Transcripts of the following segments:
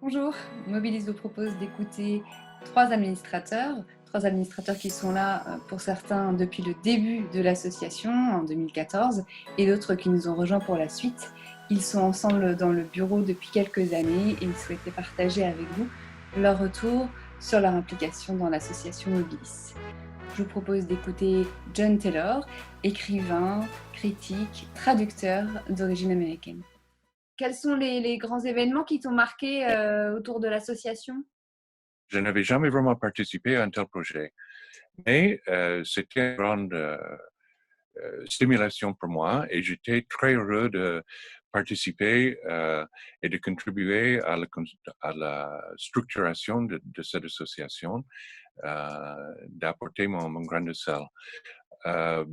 Bonjour, Mobilis vous propose d'écouter trois administrateurs qui sont là pour certains depuis le début de l'association en 2014 et d'autres qui nous ont rejoints pour la suite. Ils sont ensemble dans le bureau depuis quelques années et ils souhaitaient partager avec vous leur retour sur leur implication dans l'association Mobilis. Je vous propose d'écouter John Taylor, écrivain, critique, traducteur d'origine américaine. Quels sont les grands événements qui t'ont marqué autour de l'association? Je n'avais jamais vraiment participé à un tel projet, mais c'était une grande stimulation pour moi et j'étais très heureux de participer et de contribuer à la structuration de cette association, d'apporter mon grain de sel. Euh,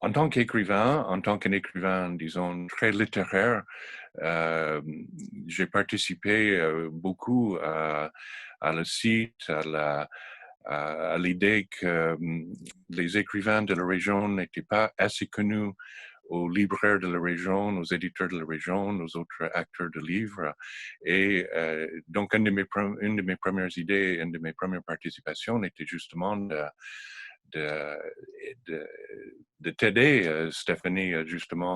En tant qu'écrivain, en tant qu'un écrivain, disons, très littéraire, euh, j'ai participé beaucoup à le site, à l'idée que les écrivains de la région n'étaient pas assez connus aux libraires de la région, aux éditeurs de la région, aux autres acteurs de livres. Et donc, une de mes premières idées, une de mes premières participations était justement de, de, de t'aider, Stéphanie, justement,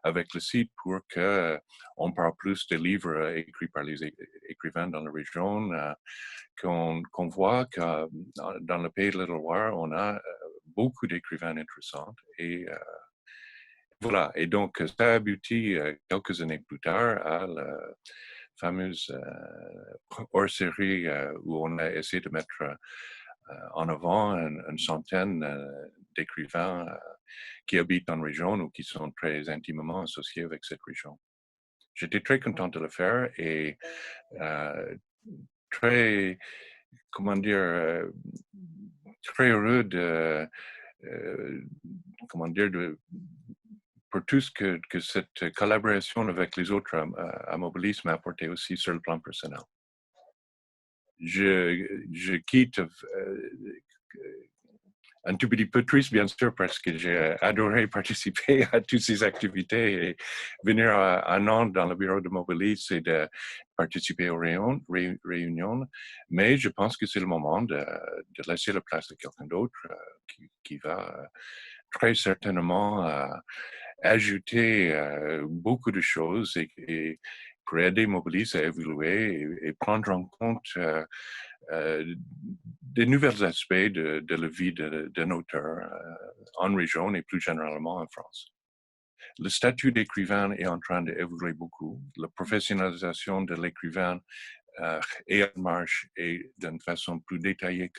avec le site pour qu'on parle plus des livres écrits par les écrivains dans la région, qu'on voit que dans le pays de la Loire, on a beaucoup d'écrivains intéressants. Et voilà. Et donc, ça a abouti quelques années plus tard à la fameuse hors-série où on a essayé de mettre en avant une centaine d'écrivains qui habitent en région ou qui sont très intimement associés avec cette région. J'étais très content de le faire et euh, très, comment dire, très heureux euh, comment dire, pour tout ce que cette collaboration avec les autres à Mobilis m'a apporté aussi sur le plan personnel. Je quitte un tout petit peu triste, bien sûr, parce que j'ai adoré participer à toutes ces activités et venir à Nantes dans le bureau de Mobilis et de participer aux réunions. Mais je pense que c'est le moment de laisser la place à quelqu'un d'autre qui va très certainement ajouter beaucoup de choses et pour aider Mobilis à évoluer et prendre en compte des nouveaux aspects de la vie d'un auteur en région et plus généralement en France. Le statut d'écrivain est en train d'évoluer beaucoup. La professionnalisation de l'écrivain est en marche et d'une façon plus détaillée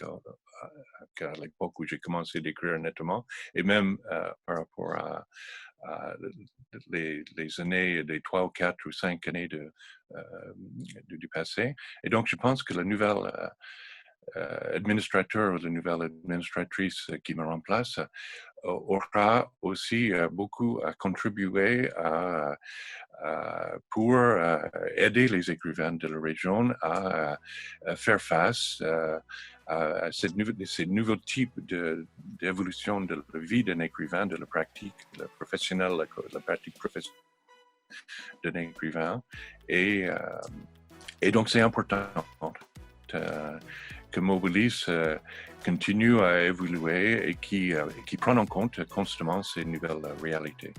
qu'à l'époque où j'ai commencé d'écrire nettement, et même par rapport les années, des 3 ou 4 ou 5 années du passé. Et donc, je pense que le nouvel administrateur ou la nouvelle administratrice qui me remplace aura aussi beaucoup à contribuer pour aider les écrivains de la région à faire face à ces nouveaux types d'évolution de la vie d'un écrivain, de la pratique professionnelle, la pratique professionnelle d'un écrivain. Et, euh, et donc, c'est important que Mobilis continue à évoluer et qui prenne en compte constamment ces nouvelles réalités.